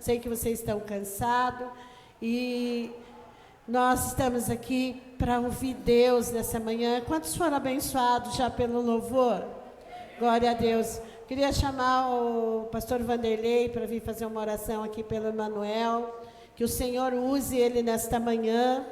sei que vocês estão cansados e nós estamos aqui para ouvir Deus nessa manhã. Quantos foram abençoados já pelo louvor? Glória a Deus. Queria chamar o pastor Vanderlei para vir fazer uma oração aqui pelo Emanuel. Que o Senhor use ele nesta manhã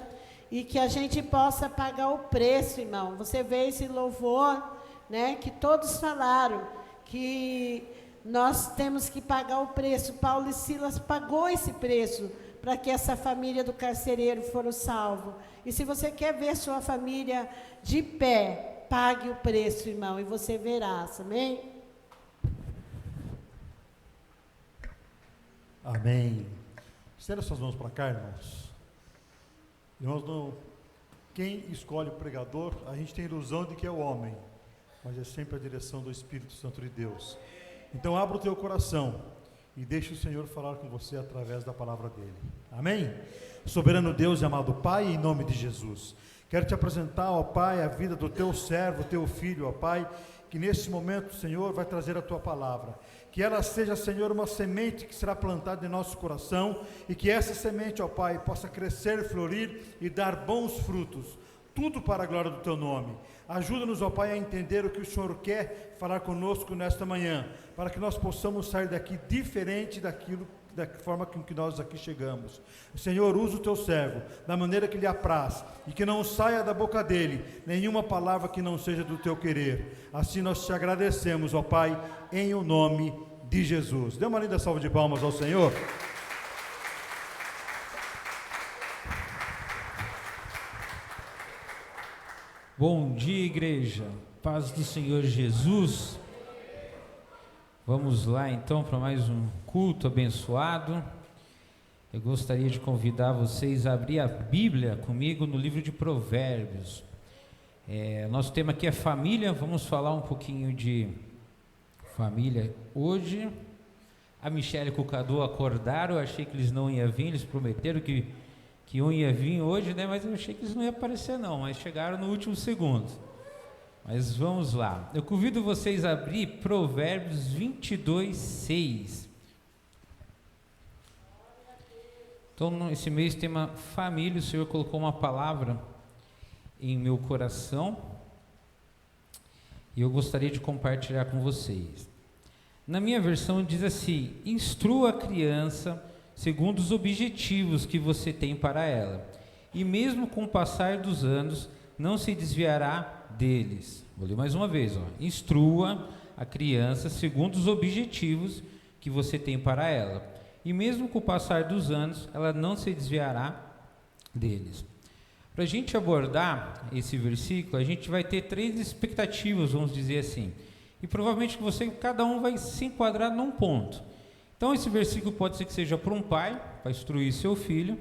e que a gente possa pagar o preço, irmão. Você vê esse louvor, né, que todos falaram, que nós temos que pagar o preço. Paulo e Silas pagou esse preço para que essa família do carcereiro fosse salvo. E se você quer ver sua família de pé, pague o preço, irmão, e você verá, amém? Amém. Estenda suas mãos para cá, irmãos. Irmãos, quem escolhe o pregador, a gente tem a ilusão de que é o homem, mas é sempre a direção do Espírito Santo de Deus. Então abra o teu coração e deixe o Senhor falar com você através da palavra dele. Amém? Soberano Deus e amado Pai, em nome de Jesus, quero te apresentar, ó Pai, a vida do teu servo, teu filho, ó Pai, que nesse momento, Senhor, vai trazer a tua palavra. Que ela seja, Senhor, uma semente que será plantada em nosso coração e que essa semente, ó Pai, possa crescer, florir e dar bons frutos, tudo para a glória do teu nome. Ajuda-nos, ó Pai, a entender o que o Senhor quer falar conosco nesta manhã, para que nós possamos sair daqui diferente daquilo, da forma com que nós aqui chegamos. Senhor, usa o teu servo da maneira que lhe apraz e que não saia da boca dele nenhuma palavra que não seja do teu querer. Assim nós te agradecemos, ó Pai, em o nome de Jesus. Dê uma linda salva de palmas ao Senhor. Bom dia, igreja, paz do Senhor Jesus. Vamos lá então para mais um culto abençoado. Eu gostaria de convidar vocês a abrir a Bíblia comigo no livro de Provérbios. Nosso tema aqui é família, vamos falar um pouquinho de família hoje. A Michele e o Cadu acordaram, eu achei que eles não iam vir, eles prometeram que um ia vir hoje, né? Mas eu achei que eles não iam aparecer não, mas chegaram no último segundo. Mas vamos lá, eu convido vocês a abrir Provérbios 22:6. Então, esse mês tema família, o Senhor colocou uma palavra em meu coração e eu gostaria de compartilhar com vocês. Na minha versão diz assim: instrua a criança segundo os objetivos que você tem para ela, e mesmo com o passar dos anos, não se desviará deles. Vou ler mais uma vez, instrua a criança segundo os objetivos que você tem para ela, e mesmo com o passar dos anos, ela não se desviará deles. Para a gente abordar esse versículo, a gente vai ter 3 expectativas, vamos dizer assim, e provavelmente cada um vai se enquadrar num ponto. Então esse versículo pode ser que seja para um pai, para instruir seu filho,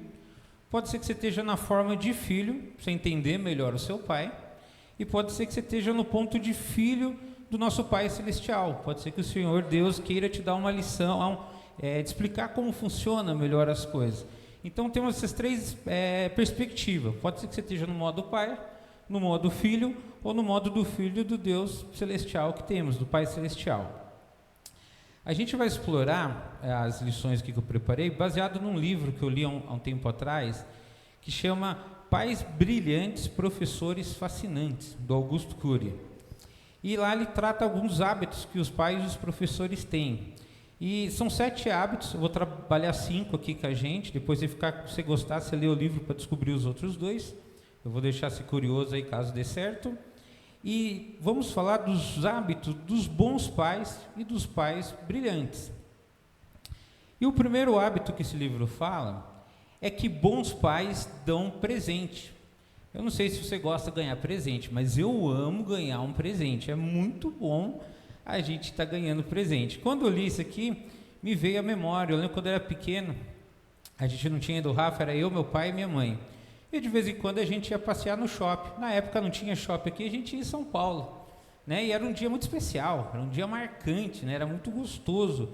pode ser que você esteja na forma de filho, para você entender melhor o seu pai, e pode ser que você esteja no ponto de filho do nosso Pai Celestial. Pode ser que o Senhor Deus queira te dar uma lição, de explicar como funciona melhor as coisas. Então temos essas 3 perspectivas. Pode ser que você esteja no modo pai, no modo filho, ou no modo do filho do Deus Celestial que temos, do Pai Celestial. A gente vai explorar as lições que eu preparei, baseado num livro que eu li há um tempo atrás, que chama Pais Brilhantes, Professores Fascinantes, do Augusto Cury. E lá ele trata alguns hábitos que os pais e os professores têm. E são 7 hábitos, eu vou trabalhar 5 aqui com a gente, depois se você gostar, você lê o livro para descobrir os outros 2. Eu vou deixar você curioso aí caso dê certo. E vamos falar dos hábitos dos bons pais e dos pais brilhantes. E o primeiro hábito que esse livro fala é que bons pais dão presente. Eu não sei se você gosta de ganhar presente, mas eu amo ganhar um presente. É muito bom a gente estar ganhando presente. Quando eu li isso aqui, me veio à memória. Eu lembro quando eu era pequeno, a gente não tinha do Rafa, era eu, meu pai e minha mãe. E de vez em quando a gente ia passear no shopping. Na época não tinha shopping aqui, a gente ia em São Paulo, né? E era um dia muito especial, era um dia marcante, né? Era muito gostoso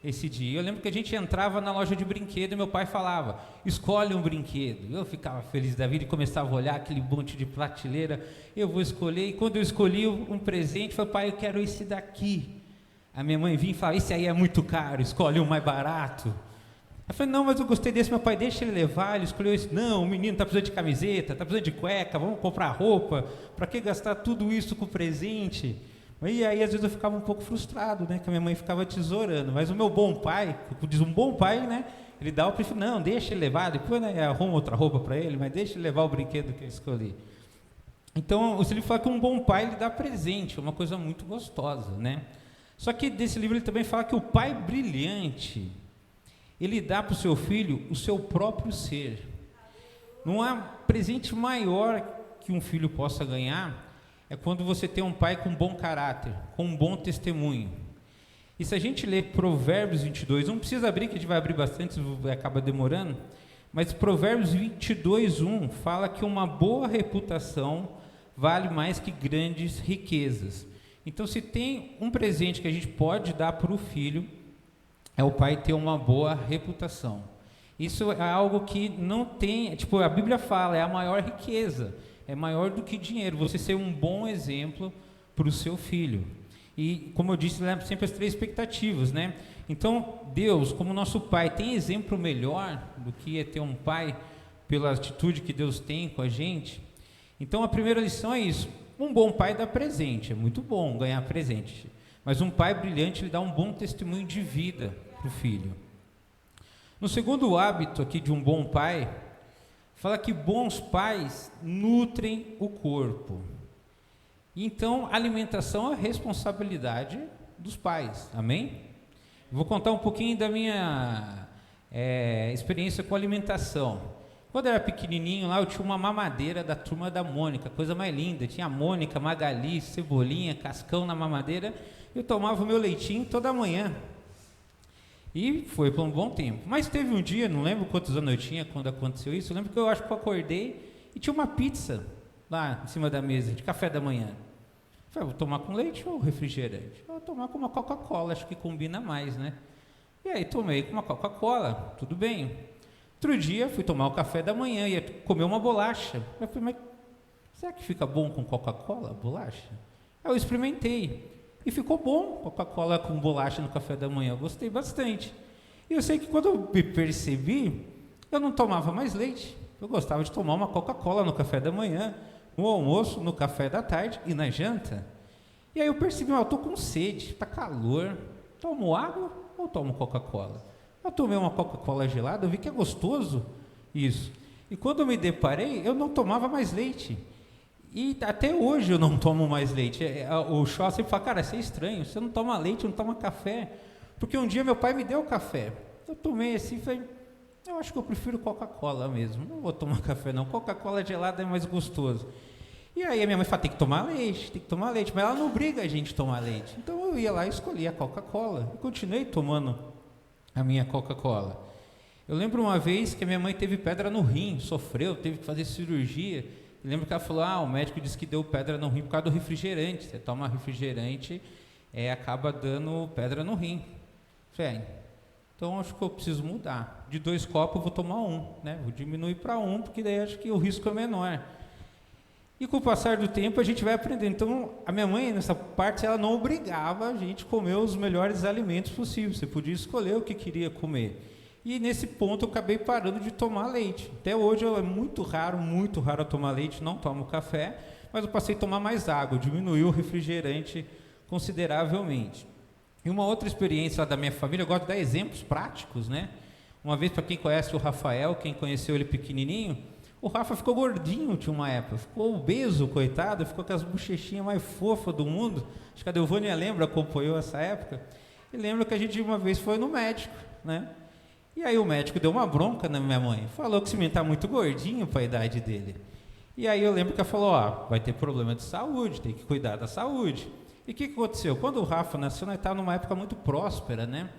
esse dia. Eu lembro que a gente entrava na loja de brinquedo e meu pai falava, escolhe um brinquedo. Eu ficava feliz da vida e começava a olhar aquele monte de prateleira, eu vou escolher. E quando eu escolhi um presente, eu falei, pai, eu quero esse daqui. A minha mãe vinha e falava, esse aí é muito caro, escolhe um mais barato. Eu falei, não, mas eu gostei desse, meu pai, deixa ele levar, ele escolheu esse. Não, o menino está precisando de camiseta, está precisando de cueca, vamos comprar roupa, para que gastar tudo isso com presente? E aí, às vezes, eu ficava um pouco frustrado, né, que a minha mãe ficava tesourando, mas o meu bom pai, diz um bom pai, né, ele dá o prefiro, não, deixa ele levar, depois, né, arruma outra roupa para ele, mas deixa ele levar o brinquedo que eu escolhi. Então, se ele fala que um bom pai, ele dá presente, é uma coisa muito gostosa, né? Só que desse livro ele também fala que o pai brilhante, ele dá para o seu filho o seu próprio ser. Não há presente maior que um filho possa ganhar, é quando você tem um pai com bom caráter, com um bom testemunho. E se a gente ler Provérbios 22, não precisa abrir, que a gente vai abrir bastante, acaba demorando, mas Provérbios 22:1 fala que uma boa reputação vale mais que grandes riquezas. Então, se tem um presente que a gente pode dar para o filho, é o pai ter uma boa reputação. Isso é algo que não tem, tipo, a Bíblia fala, é a maior riqueza, é maior do que dinheiro, você ser um bom exemplo para o seu filho. E, como eu disse, lembra sempre as 3 expectativas, né? Então, Deus, como nosso pai, tem exemplo melhor do que é ter um pai, pela atitude que Deus tem com a gente. Então, a primeira lição é isso. Um bom pai dá presente, é muito bom ganhar presente. Mas um pai brilhante, ele dá um bom testemunho de vida para o filho. No segundo hábito aqui de um bom pai, fala que bons pais nutrem o corpo. Então, alimentação é responsabilidade dos pais, amém? Vou contar um pouquinho da minha experiência com alimentação. Quando eu era pequenininho lá, eu tinha uma mamadeira da Turma da Mônica, coisa mais linda. Tinha a Mônica, Magali, Cebolinha, Cascão na mamadeira. Eu tomava o meu leitinho toda manhã. E foi por um bom tempo. Mas teve um dia, não lembro quantos anos eu tinha quando aconteceu isso, eu lembro que eu acho que eu acordei e tinha uma pizza lá em cima da mesa, de café da manhã. Eu falei, vou tomar com leite ou refrigerante? Vou tomar com uma Coca-Cola, acho que combina mais, né? E aí tomei com uma Coca-Cola, tudo bem. Outro dia fui tomar o café da manhã, ia comer uma bolacha. Eu falei, mas será que fica bom com Coca-Cola, bolacha? Aí eu experimentei. E ficou bom, Coca-Cola com bolacha no café da manhã, eu gostei bastante. E eu sei que quando eu me percebi, eu não tomava mais leite. Eu gostava de tomar uma Coca-Cola no café da manhã, no almoço, no café da tarde e na janta. E aí eu percebi, eu estou com sede, está calor, tomo água ou tomo Coca-Cola? Eu tomei uma Coca-Cola gelada, eu vi que é gostoso isso. E quando eu me deparei, eu não tomava mais leite. E até hoje eu não tomo mais leite. O Shaw sempre fala, cara, isso é estranho, você não toma leite, não toma café. Porque um dia meu pai me deu café. Eu tomei assim e falei, eu acho que eu prefiro Coca-Cola mesmo. Não vou tomar café não, Coca-Cola gelada é mais gostoso. E aí a minha mãe fala, tem que tomar leite. Mas ela não obriga a gente a tomar leite. Então eu ia lá e escolhia a Coca-Cola. E continuei tomando a minha Coca-Cola. Eu lembro uma vez que a minha mãe teve pedra no rim, sofreu, teve que fazer cirurgia. Eu lembro que ela falou, o médico disse que deu pedra no rim por causa do refrigerante. Você toma refrigerante, acaba dando pedra no rim. Falei, então acho que eu preciso mudar. De 2 copos eu vou tomar 1, né? Vou diminuir para 1, porque daí acho que o risco é menor. E com o passar do tempo a gente vai aprendendo. Então a minha mãe, nessa parte, ela não obrigava a gente a comer os melhores alimentos possíveis. Você podia escolher o que queria comer. E nesse ponto eu acabei parando de tomar leite. Até hoje é muito raro eu tomar leite, não tomo café, mas eu passei a tomar mais água, diminuiu o refrigerante consideravelmente. E uma outra experiência lá da minha família, eu gosto de dar exemplos práticos, né? Uma vez, para quem conhece o Rafael, quem conheceu ele pequenininho, o Rafa ficou gordinho, tinha uma época, ficou obeso, coitado, ficou com as bochechinhas mais fofas do mundo. Acho que a Delvânia lembra, acompanhou essa época. E lembra que a gente uma vez foi no médico, né? E aí o médico deu uma bronca na minha mãe, falou que esse menino está muito gordinho para a idade dele. E aí eu lembro que ela falou, vai ter problema de saúde, tem que cuidar da saúde. E o que aconteceu? Quando o Rafa nasceu, nós estávamos numa época muito próspera, né?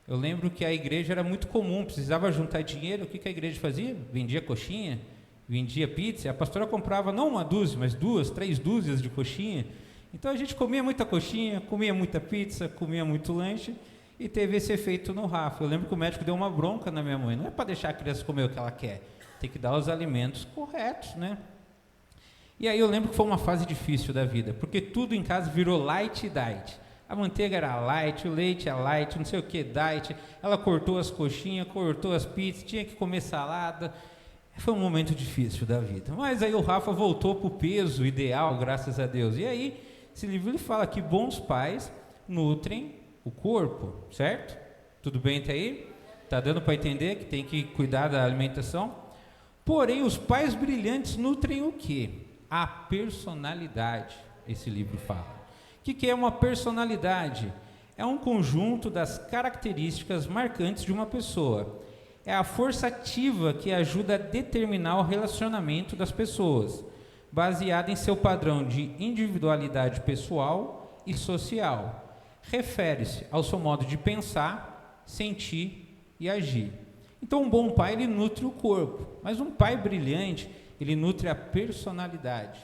Eu lembro que a igreja era muito comum, precisava juntar dinheiro, o que a igreja fazia? Vendia coxinha, vendia pizza, a pastora comprava não 1 dúzia, mas 2, 3 dúzias de coxinha. Então a gente comia muita coxinha, comia muita pizza, comia muito lanche, e teve esse efeito no Rafa. Eu lembro que o médico deu uma bronca na minha mãe. Não é para deixar a criança comer o que ela quer. Tem que dar os alimentos corretos, né? E aí eu lembro que foi uma fase difícil da vida, porque tudo em casa virou light diet. A manteiga era light, o leite é light, não sei o que, diet. Ela cortou as coxinhas, cortou as pizzas, tinha que comer salada. Foi um momento difícil da vida. Mas aí o Rafa voltou para o peso ideal, graças a Deus. E aí, esse livro ele fala que bons pais nutrem o corpo, certo? Tudo bem até aí? Está dando para entender que tem que cuidar da alimentação? Porém, os pais brilhantes nutrem o quê? A personalidade, esse livro fala. O que é uma personalidade? É um conjunto das características marcantes de uma pessoa. É a força ativa que ajuda a determinar o relacionamento das pessoas, baseada em seu padrão de individualidade pessoal e social. Refere-se ao seu modo de pensar, sentir e agir. Então, um bom pai, ele nutre o corpo, mas um pai brilhante, ele nutre a personalidade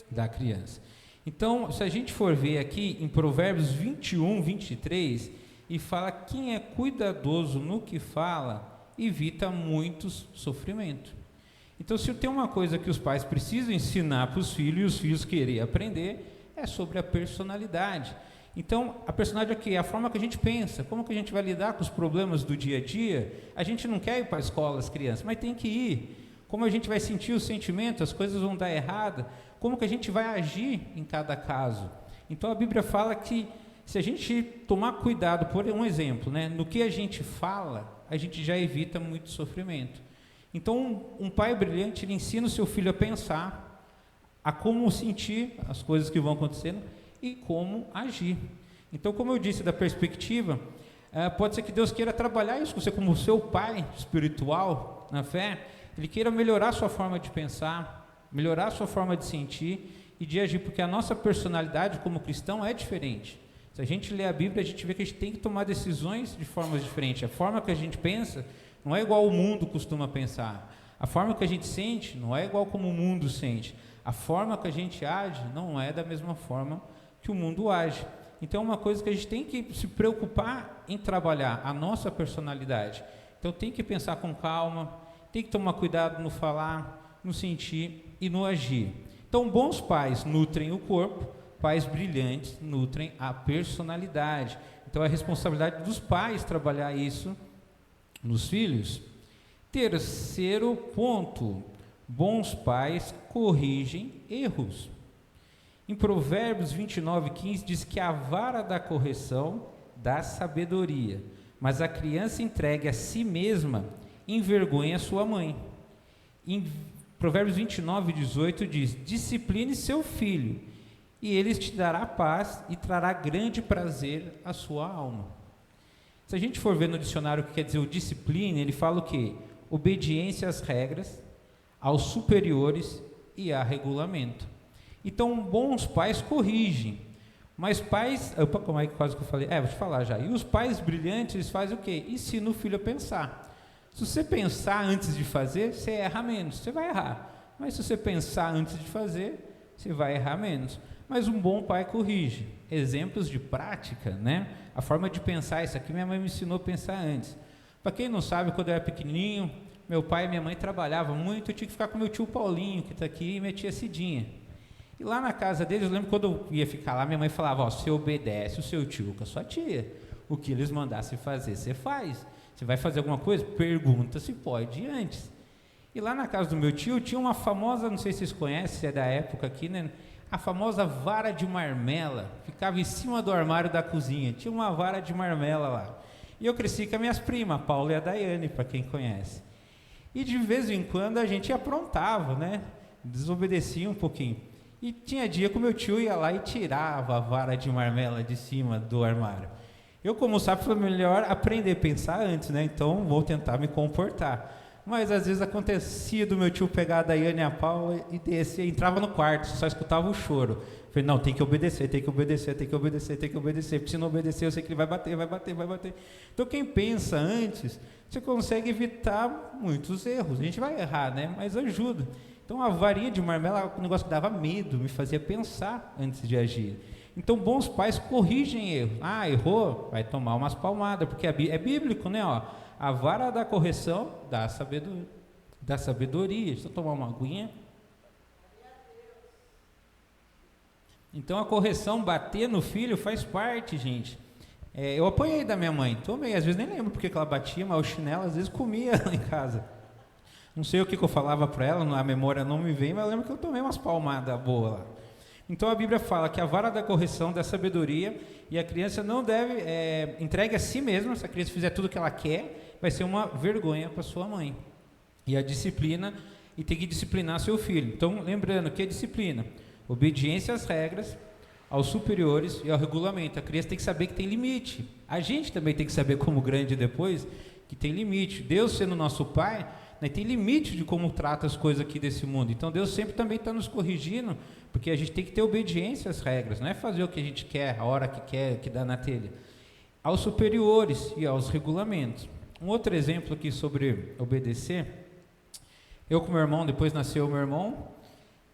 da criança. Então, se a gente for ver aqui em Provérbios 21, 23, e fala: quem é cuidadoso no que fala, evita muitos sofrimentos. Então, se tem uma coisa que os pais precisam ensinar para os filhos, e os filhos querem aprender, é sobre a personalidade. Então, a personalidade aqui é a forma que a gente pensa, como que a gente vai lidar com os problemas do dia a dia. A gente não quer ir para a escola, as crianças, mas tem que ir. Como a gente vai sentir os sentimentos, as coisas vão dar errado, como que a gente vai agir em cada caso. Então, a Bíblia fala que se a gente tomar cuidado, por um exemplo, né, no que a gente fala, a gente já evita muito sofrimento. Então, um pai brilhante, ele ensina o seu filho a pensar, a como sentir as coisas que vão acontecendo e como agir. Então, como eu disse da perspectiva, pode ser que Deus queira trabalhar isso com você como seu pai espiritual, na fé. Ele queira melhorar a sua forma de pensar, melhorar a sua forma de sentir e de agir, porque a nossa personalidade como cristão é diferente. Se a gente lê a Bíblia, a gente vê que a gente tem que tomar decisões de formas diferentes. A forma que a gente pensa não é igual o mundo costuma pensar. A forma que a gente sente não é igual como o mundo sente. A forma que a gente age não é da mesma forma que o mundo age. Então é uma coisa que a gente tem que se preocupar em trabalhar, a nossa personalidade. Então tem que pensar com calma, tem que tomar cuidado no falar, no sentir e no agir. Então, bons pais nutrem o corpo, pais brilhantes nutrem a personalidade. Então, é a responsabilidade dos pais trabalhar isso nos filhos. Terceiro ponto, bons pais corrigem erros. Em Provérbios 29:15 diz que a vara da correção dá sabedoria, mas a criança entregue a si mesma envergonha sua mãe. Em Provérbios 29:18 diz: discipline seu filho, e ele te dará paz e trará grande prazer à sua alma. Se a gente for ver no dicionário o que quer dizer o discipline, ele fala o quê? Obediência às regras, aos superiores e a regulamento. Então, bons pais corrigem, mas pais... Opa, como é que quase que eu falei? Vou te falar já. E os pais brilhantes, eles fazem o quê? Ensinam o filho a pensar. Se você pensar antes de fazer, você erra menos. Você vai errar. Mas se você pensar antes de fazer, você vai errar menos. Mas um bom pai corrige. Exemplos de prática, né? A forma de pensar, isso aqui minha mãe me ensinou a pensar antes. Para quem não sabe, quando eu era pequenininho, meu pai e minha mãe trabalhavam muito, eu tinha que ficar com meu tio Paulinho, que está aqui, e minha tia Cidinha. E lá na casa deles, eu lembro quando eu ia ficar lá, minha mãe falava: você obedece o seu tio com a sua tia. O que eles mandassem fazer, você faz. Você vai fazer alguma coisa? Pergunta se pode ir antes. E lá na casa do meu tio tinha uma famosa, não sei se vocês conhecem, se é da época aqui, né? A famosa vara de marmela. Ficava em cima do armário da cozinha. Tinha uma vara de marmela lá. E eu cresci com as minhas primas, a Paula e a Daiane, para quem conhece. E de vez em quando a gente aprontava, né? Desobedecia um pouquinho. E tinha dia que o meu tio ia lá e tirava a vara de marmela de cima do armário. Eu, como sabe, foi melhor aprender a pensar antes, né? Então, vou tentar me comportar. Mas, às vezes, acontecia do meu tio pegar a Daiane e a Paula e descer, entrava no quarto, só escutava o choro. Falei: não, tem que obedecer, tem que obedecer, tem que obedecer, tem que obedecer. Porque se não obedecer, eu sei que ele vai bater, vai bater, vai bater. Então, quem pensa antes, você consegue evitar muitos erros. A gente vai errar, né? Mas ajuda. Então, a varinha de marmela é um negócio que dava medo, me fazia pensar antes de agir. Então, bons pais corrigem erros. Errou, vai tomar umas palmadas, porque é bíblico, né? A vara da correção dá sabedoria. Deixa eu tomar uma aguinha. Então a correção, bater no filho, faz parte, gente. Eu apanhei da minha mãe, tomei, às vezes nem lembro porque que ela batia, mas o chinelo às vezes comia lá em casa. Não sei o que eu falava para ela, a memória não me vem, mas eu lembro que eu tomei umas palmadas boas lá. Então a Bíblia fala que a vara da correção dá sabedoria, e a criança não deve, entregue a si mesma. Se a criança fizer tudo o que ela quer, vai ser uma vergonha para sua mãe. E a disciplina, e tem que disciplinar seu filho. Então, lembrando que a disciplina, obediência às regras, aos superiores e ao regulamento. A criança tem que saber que tem limite. A gente também tem que saber, como grande depois, que tem limite. Deus, sendo nosso Pai, né, tem limite de como trata as coisas aqui desse mundo. Então Deus sempre também está nos corrigindo, porque a gente tem que ter obediência às regras, não é fazer o que a gente quer, a hora que quer, que dá na telha. Aos superiores e aos regulamentos. Um outro exemplo aqui sobre obedecer. Eu com meu irmão, depois nasceu meu irmão,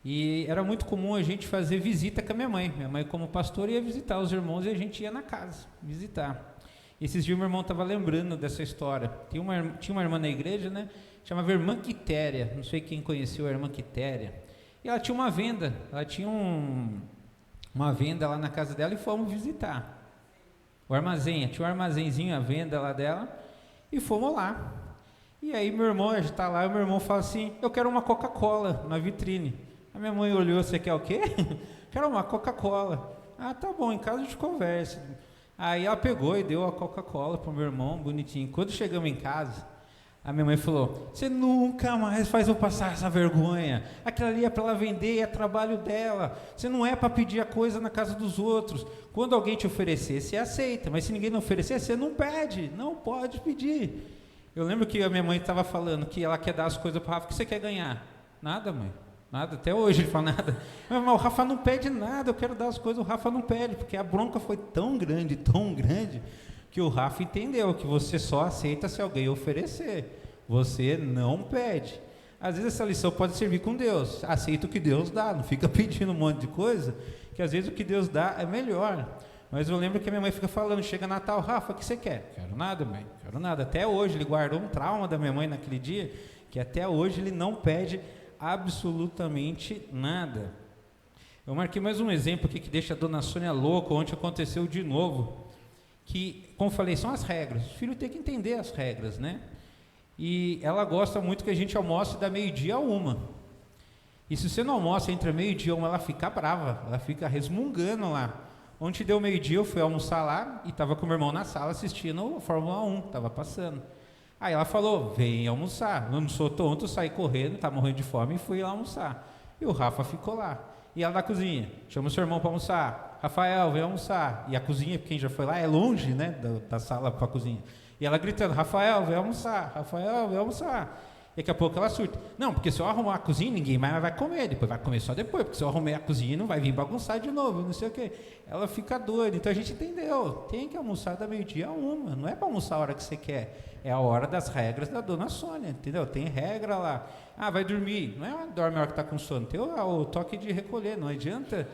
e era muito comum a gente fazer visita com a minha mãe. Minha mãe, como pastora, ia visitar os irmãos e a gente ia na casa visitar. Esses dias meu irmão estava lembrando dessa história. Tinha uma irmã na igreja, né? Chamava Irmã Quitéria. Não sei quem conheceu a Irmã Quitéria. E ela tinha uma venda. Ela tinha uma venda lá na casa dela e fomos visitar. O armazém. Tinha um armazenzinho, a venda lá dela. E fomos lá. E aí meu irmão, a gente está lá, e meu irmão fala assim: eu quero uma Coca-Cola na vitrine. A minha mãe olhou: você quer o quê? Quero uma Coca-Cola. Ah, tá bom, em casa a gente conversa. Aí ela pegou e deu a Coca-Cola para o meu irmão, bonitinho. Quando chegamos em casa, a minha mãe falou: você nunca mais faz eu passar essa vergonha. Aquilo ali é para ela vender, é trabalho dela. Você não é para pedir a coisa na casa dos outros. Quando alguém te oferecer, você aceita. Mas se ninguém não oferecer, você não pede. Não pode pedir. Eu lembro que a minha mãe estava falando que ela quer dar as coisas para o Rafa. O que você quer ganhar? Nada, mãe. Nada. Até hoje ele fala nada. Mas o Rafa não pede nada. Eu quero dar as coisas. O Rafa não pede. Porque a bronca foi tão grande, que o Rafa entendeu que você só aceita se alguém oferecer. Você não pede. Às vezes essa lição pode servir com Deus. Aceita o que Deus dá. Não fica pedindo um monte de coisa, que às vezes o que Deus dá é melhor. Mas eu lembro que a minha mãe fica falando: chega Natal, Rafa, o que você quer? Quero nada, mãe, quero nada. Até hoje ele guardou um trauma da minha mãe naquele dia, que até hoje ele não pede absolutamente nada. Eu marquei mais um exemplo aqui que deixa a dona Sônia louca. Ontem aconteceu de novo, que, como falei, são as regras. O filho tem que entender as regras, né? E ela gosta muito que a gente almoce da meio-dia a 1. E se você não almoça entre meio-dia e 1, ela fica brava, ela fica resmungando lá. Ontem deu meio-dia, eu fui almoçar lá e estava com meu irmão na sala assistindo a Fórmula 1, estava passando. Aí ela falou: vem almoçar. Eu não sou tonto, saí correndo, estava morrendo de fome e fui lá almoçar. E o Rafa ficou lá. E ela na cozinha: chama o seu irmão para almoçar. Rafael, vem almoçar. E a cozinha, quem já foi lá, é longe, né, da sala para a cozinha. E ela gritando: Rafael, vem almoçar. Rafael, vem almoçar. E daqui a pouco ela surta: não, porque se eu arrumar a cozinha, ninguém mais vai comer. Depois vai comer só depois, porque se eu arrumei a cozinha, não vai vir bagunçar de novo, não sei o quê. Ela fica doida. Então a gente entendeu: tem que almoçar da meio-dia a 1. Não é para almoçar a hora que você quer. É a hora das regras da dona Sônia, entendeu? Tem regra lá. Ah, vai dormir. Não é dorme a hora que está com sono. Tem o toque de recolher. Não adianta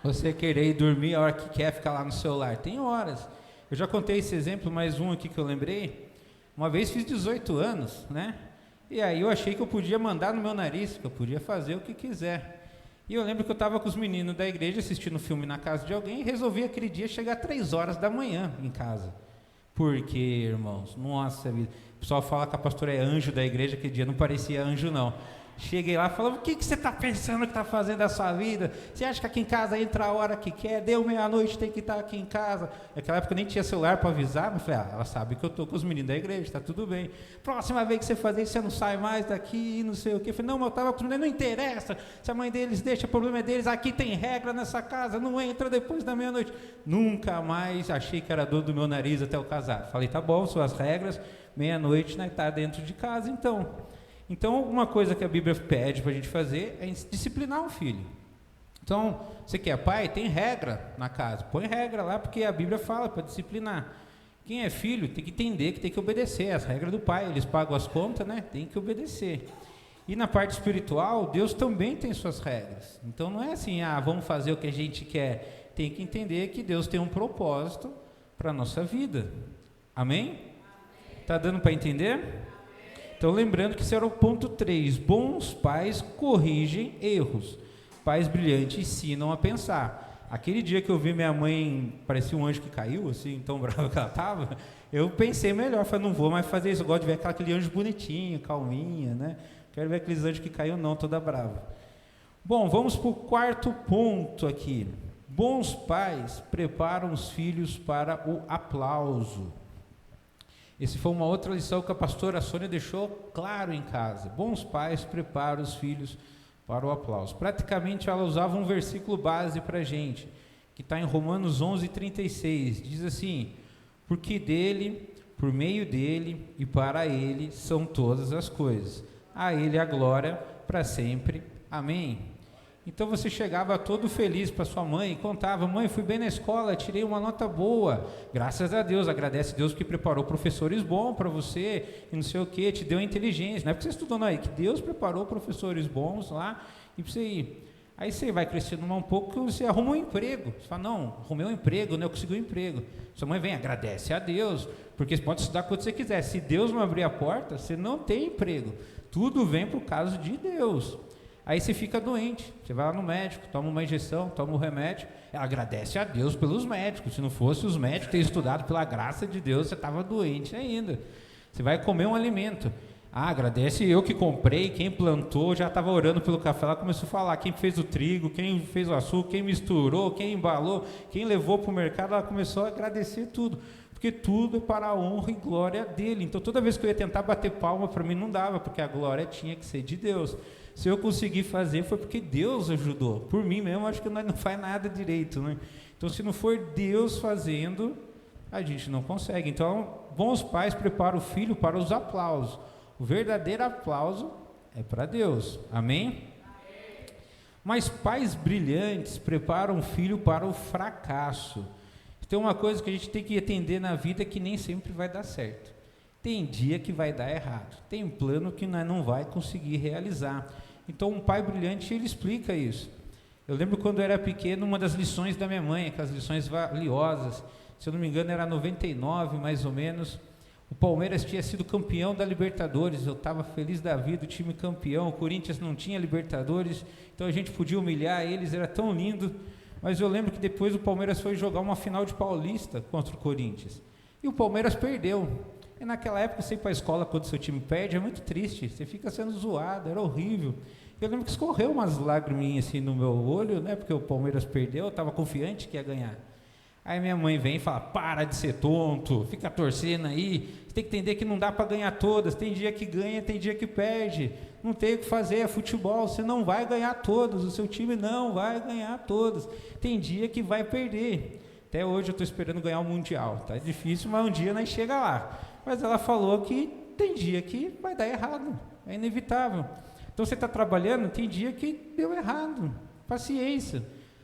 você querer ir dormir a hora que quer, ficar lá no celular. Tem horas. Eu já contei esse exemplo, mais um aqui que eu lembrei. Uma vez fiz 18 anos, né? E aí eu achei que eu podia mandar no meu nariz, que eu podia fazer o que quiser. E eu lembro que eu estava com os meninos da igreja assistindo um filme na casa de alguém e resolvi aquele dia chegar 3 horas da manhã em casa. Por quê, irmãos? Nossa vida. O pessoal fala que a pastora é anjo da igreja, aquele dia não parecia anjo, não. Cheguei lá e falei: o que você está pensando que está fazendo da sua vida? Você acha que aqui em casa entra a hora que quer? Deu meia-noite, tem que estar aqui em casa. Naquela época eu nem tinha celular para avisar, mas falei: ela sabe que eu estou com os meninos da igreja, está tudo bem. Próxima vez que você fazer isso, você não sai mais daqui, não sei o quê. Eu falei: não, mas eu estava com os meninos, não interessa. Se a mãe deles deixa, o problema é deles. Aqui tem regra nessa casa, não entra depois da meia-noite. Nunca mais achei que era dor do meu nariz até eu casar. Falei: tá bom, são as regras, meia-noite, né, tá dentro de casa, então. Então, uma coisa que a Bíblia pede para a gente fazer é disciplinar um filho. Então, você que é pai, tem regra na casa. Põe regra lá, porque a Bíblia fala para disciplinar. Quem é filho tem que entender que tem que obedecer as regras do pai. Eles pagam as contas, né? Tem que obedecer. E na parte espiritual, Deus também tem suas regras. Então, não é assim: vamos fazer o que a gente quer. Tem que entender que Deus tem um propósito para a nossa vida. Amém? Está dando para entender? Então, lembrando que esse era o ponto 3. Bons pais corrigem erros. pais brilhantes ensinam a pensar. Aquele dia que eu vi minha mãe, parecia um anjo que caiu, assim, tão brava que ela estava, eu pensei melhor, falei, não vou mais fazer isso, eu gosto de ver aquele anjo bonitinho, calminha, né? Quero ver aqueles anjos que caiu não, toda brava. Bom, vamos para o quarto ponto aqui. Bons pais preparam os filhos para o aplauso. Essa foi uma outra lição que a pastora Sônia deixou claro em casa. Bons pais preparam os filhos para o aplauso. Praticamente ela usava um versículo base para a gente, que está em Romanos 11:36. Diz assim: porque dele, por meio dele e para ele são todas as coisas. A ele a glória para sempre. Amém. Então você chegava todo feliz para sua mãe e contava: mãe, fui bem na escola, tirei uma nota boa, graças a Deus, agradece a Deus que preparou professores bons para você, e não sei o que, te deu inteligência, não é porque você estudou não, é que Deus preparou professores bons lá, e para você ir. Aí você vai crescendo um pouco, que você arruma um emprego, você fala, não, arrumei um emprego, né, eu consegui um emprego. Sua mãe vem, agradece a Deus, porque você pode estudar quando você quiser, se Deus não abrir a porta, você não tem emprego, tudo vem por causa de Deus. Aí você fica doente, você vai lá no médico, toma uma injeção, toma um remédio, ela agradece a Deus pelos médicos, se não fosse os médicos ter estudado pela graça de Deus, você estava doente ainda. Você vai comer um alimento, agradece eu que comprei, quem plantou, já estava orando pelo café, ela começou a falar, quem fez o trigo, quem fez o açúcar, quem misturou, quem embalou, quem levou para o mercado, ela começou a agradecer tudo, porque tudo é para a honra e glória dele. Então toda vez que eu ia tentar bater palma, para mim não dava, porque a glória tinha que ser de Deus. Se eu consegui fazer, foi porque Deus ajudou. Por mim mesmo, acho que nós não faz nada direito, né? Então, se não for Deus fazendo, a gente não consegue. Então, bons pais preparam o filho para os aplausos. O verdadeiro aplauso é para Deus. Amém? Mas pais brilhantes preparam o filho para o fracasso. Tem uma coisa que a gente tem que entender na vida, que nem sempre vai dar certo. Tem dia que vai dar errado. Tem um plano que nós não vai conseguir realizar. Então, um pai brilhante, ele explica isso. Eu lembro quando eu era pequeno, uma das lições da minha mãe, aquelas lições valiosas, se eu não me engano era 99 mais ou menos, o Palmeiras tinha sido campeão da Libertadores, eu estava feliz da vida, o time campeão, o Corinthians não tinha Libertadores, então a gente podia humilhar eles, era tão lindo, mas eu lembro que depois o Palmeiras foi jogar uma final de Paulista contra o Corinthians, e o Palmeiras perdeu. E naquela época, você ir para a escola quando seu time perde, é muito triste, você fica sendo zoado, era horrível. Eu lembro que escorreu umas lágrimas assim no meu olho, né, porque o Palmeiras perdeu, eu estava confiante que ia ganhar. Aí minha mãe vem e fala, para de ser tonto, fica torcendo aí, você tem que entender que não dá para ganhar todas, tem dia que ganha, tem dia que perde, não tem o que fazer, é futebol, você não vai ganhar todas, o seu time não vai ganhar todas, tem dia que vai perder. Até hoje eu estou esperando ganhar o Mundial, tá difícil, mas um dia nós chega lá. Mas ela falou que tem dia que vai dar errado, é inevitável. Então você está trabalhando, tem dia que deu errado, paciência.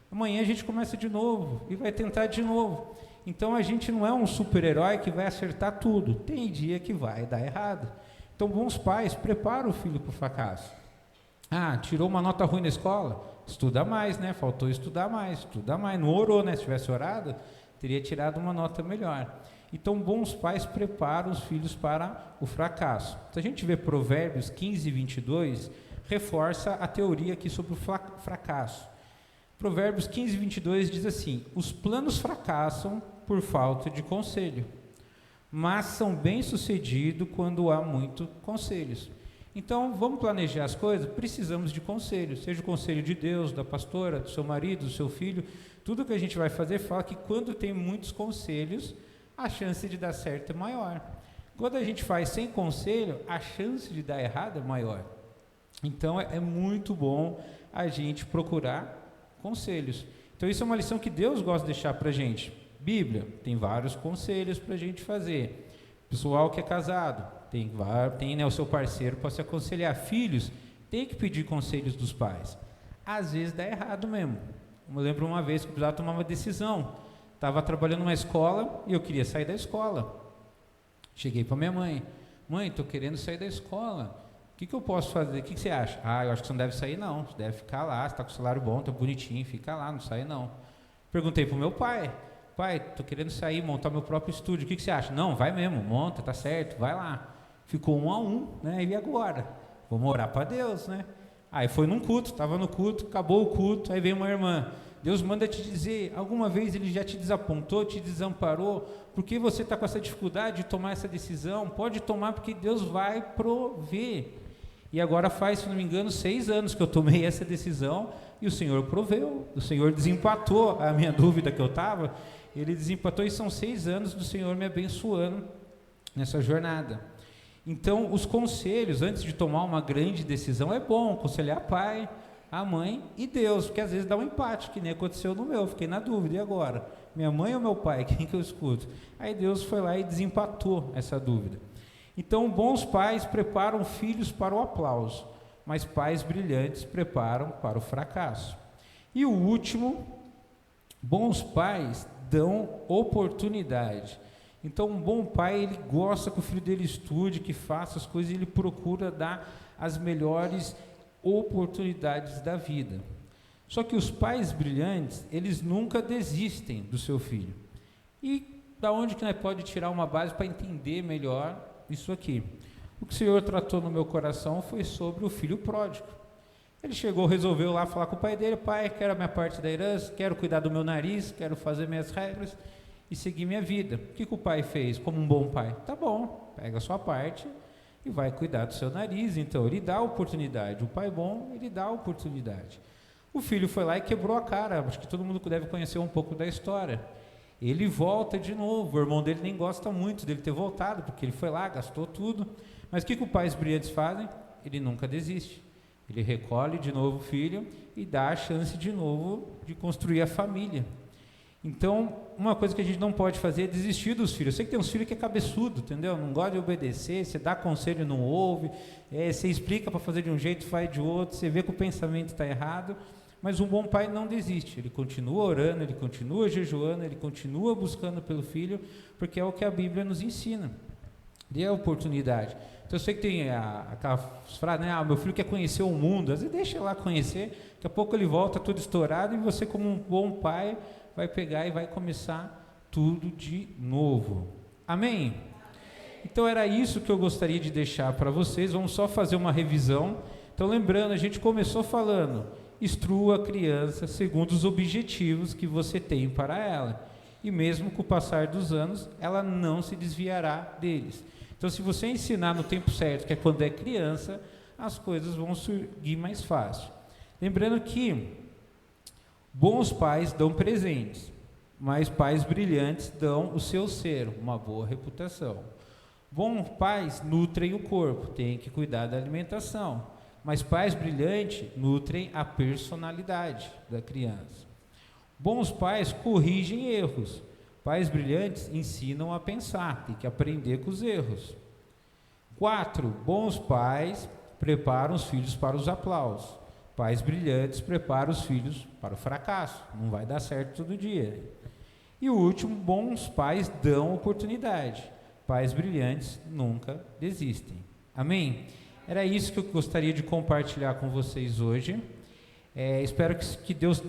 Amanhã a gente começa de novo e vai tentar de novo. Então a gente não é um super-herói que vai acertar tudo, tem dia que vai dar errado. Então bons pais preparam o filho para o fracasso. Tirou uma nota ruim na escola? Estuda mais, né? Faltou estudar mais, estuda mais. Não orou, né? Se tivesse orado, teria tirado uma nota melhor. Então, bons pais preparam os filhos para o fracasso. Se a gente vê Provérbios 15:22, reforça a teoria aqui sobre o fracasso. Provérbios 15:22 diz assim: os planos fracassam por falta de conselho, mas são bem-sucedidos quando há muito conselhos. Então, vamos planejar as coisas? Precisamos de conselho, seja o conselho de Deus, da pastora, do seu marido, do seu filho. Tudo que a gente vai fazer fala que quando tem muitos conselhos, a chance de dar certo é maior. Quando a gente faz sem conselho, a chance de dar errado é maior. Então, é muito bom a gente procurar conselhos. Então, isso é uma lição que Deus gosta de deixar para a gente. Bíblia, tem vários conselhos para a gente fazer. Pessoal que é casado, tem né, o seu parceiro para se aconselhar. Filhos, tem que pedir conselhos dos pais. Às vezes dá errado mesmo. Eu lembro uma vez que eu precisava tomar uma decisão. Estava trabalhando numa escola e eu queria sair da escola. Cheguei para minha mãe. Mãe, estou querendo sair da escola. O que eu posso fazer? O que você acha? Eu acho que você não deve sair não. Você deve ficar lá, você está com o salário bom, está bonitinho, fica lá, não sai não. Perguntei para o meu pai. Pai, estou querendo sair, montar meu próprio estúdio. O que você acha? Não, vai mesmo, monta, tá certo, vai lá. Ficou 1-1, né? E agora? Vamos orar para Deus, né? Aí foi num culto, estava no culto, acabou o culto, aí veio uma irmã. Deus manda te dizer, alguma vez Ele já te desapontou, te desamparou? Por que você está com essa dificuldade de tomar essa decisão? Pode tomar, porque Deus vai prover. E agora faz, se não me engano, 6 anos que eu tomei essa decisão, e o Senhor proveu, o Senhor desempatou a minha dúvida que eu estava, Ele desempatou, e são 6 anos do Senhor me abençoando nessa jornada. Então, os conselhos, antes de tomar uma grande decisão, é bom aconselhar pai, a mãe e Deus, porque às vezes dá um empate, que nem aconteceu no meu, fiquei na dúvida, e agora? Minha mãe ou meu pai, quem que eu escuto? Aí Deus foi lá e desempatou essa dúvida. Então, bons pais preparam filhos para o aplauso, mas pais brilhantes preparam para o fracasso. E o último, bons pais dão oportunidade. Então, um bom pai, ele gosta que o filho dele estude, que faça as coisas, e ele procura dar as melhores oportunidades da vida. Só que os pais brilhantes, eles nunca desistem do seu filho. E da onde que nós pode tirar uma base para entender melhor isso aqui? O que o Senhor tratou no meu coração foi sobre o filho pródigo. Ele chegou, resolveu lá falar com o pai dele: pai, quero a minha parte da herança, quero cuidar do meu nariz, quero fazer minhas regras e seguir minha vida. O que o pai fez como um bom pai? Tá bom, pega a sua parte e vai cuidar do seu nariz. Então ele dá a oportunidade. O pai bom, ele dá a oportunidade. O filho foi lá e quebrou a cara. Acho que todo mundo deve conhecer um pouco da história. Ele volta de novo. O irmão dele nem gosta muito dele ter voltado, porque ele foi lá, gastou tudo. Mas o que os pais brilhantes fazem? Ele nunca desiste. Ele recolhe de novo o filho e dá a chance de novo de construir a família. Então, uma coisa que a gente não pode fazer é desistir dos filhos. Eu sei que tem uns filhos que é cabeçudo, entendeu? Não gosta de obedecer, você dá conselho e não ouve, você explica para fazer de um jeito, faz de outro, você vê que o pensamento está errado, mas um bom pai não desiste, ele continua orando, ele continua jejuando, ele continua buscando pelo filho, porque é o que a Bíblia nos ensina, dê a oportunidade. Então, eu sei que tem aquela frase, né? Meu filho quer conhecer o mundo, às vezes deixa ele lá conhecer, daqui a pouco ele volta todo estourado, e você, como um bom pai, vai pegar e vai começar tudo de novo. Amém? Então era isso que eu gostaria de deixar para vocês. Vamos só fazer uma revisão. Então, lembrando, a gente começou falando: instrua a criança segundo os objetivos que você tem para ela, e mesmo com o passar dos anos, ela não se desviará deles. Então, se você ensinar no tempo certo, que é quando é criança, as coisas vão seguir mais fácil. Lembrando que bons pais dão presentes, mas pais brilhantes dão o seu ser, uma boa reputação. Bons pais nutrem o corpo, tem que cuidar da alimentação, mas pais brilhantes nutrem a personalidade da criança. Bons pais corrigem erros, pais brilhantes ensinam a pensar, tem que aprender com os erros. 4, bons pais preparam os filhos para os aplausos. Pais brilhantes preparam os filhos para o fracasso, não vai dar certo todo dia. E o último, bons pais dão oportunidade, pais brilhantes nunca desistem. Amém? Era isso que eu gostaria de compartilhar com vocês hoje. Espero que Deus,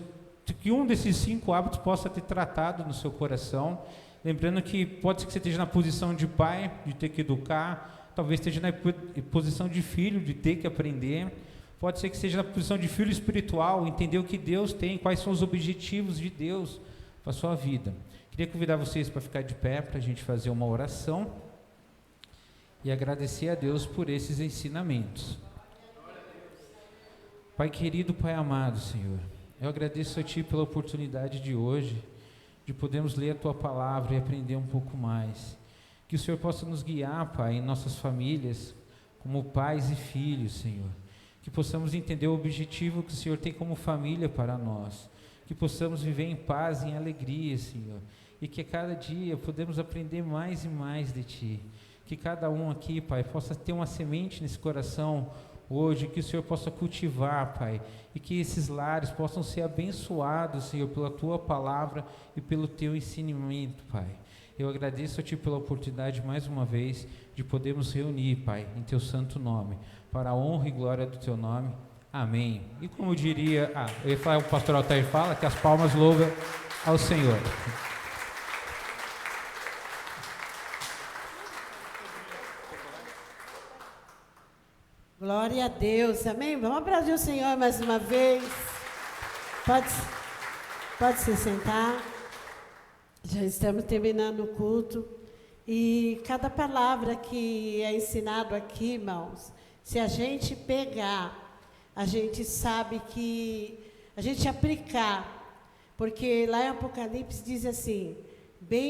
que um desses 5 hábitos possa ter tratado no seu coração. Lembrando que pode ser que você esteja na posição de pai, de ter que educar, talvez esteja na posição de filho, de ter que aprender. Pode ser que seja na posição de filho espiritual, entender o que Deus tem, quais são os objetivos de Deus para a sua vida. Queria convidar vocês para ficar de pé, para a gente fazer uma oração e agradecer a Deus por esses ensinamentos. Pai querido, Pai amado, Senhor, eu agradeço a Ti pela oportunidade de hoje, de podermos ler a Tua palavra e aprender um pouco mais. Que o Senhor possa nos guiar, Pai, em nossas famílias, como pais e filhos, Senhor. Que possamos entender o objetivo que o Senhor tem como família para nós, que possamos viver em paz e em alegria, Senhor, e que a cada dia podemos aprender mais e mais de Ti, que cada um aqui, Pai, possa ter uma semente nesse coração hoje, que o Senhor possa cultivar, Pai, e que esses lares possam ser abençoados, Senhor, pela Tua palavra e pelo Teu ensinamento, Pai. Eu agradeço a Ti pela oportunidade, mais uma vez, de podermos reunir, Pai, em Teu santo nome, para a honra e glória do Teu nome. Amém. E como diria, eu ia falar, o pastor Altair fala, que as palmas louvam ao Senhor. Glória a Deus, amém? Vamos aplaudir o Senhor mais uma vez. Pode se sentar. Já estamos terminando o culto. E cada palavra que é ensinado aqui, irmãos, se a gente pegar, a gente sabe que, a gente aplicar, porque lá em Apocalipse diz assim, bem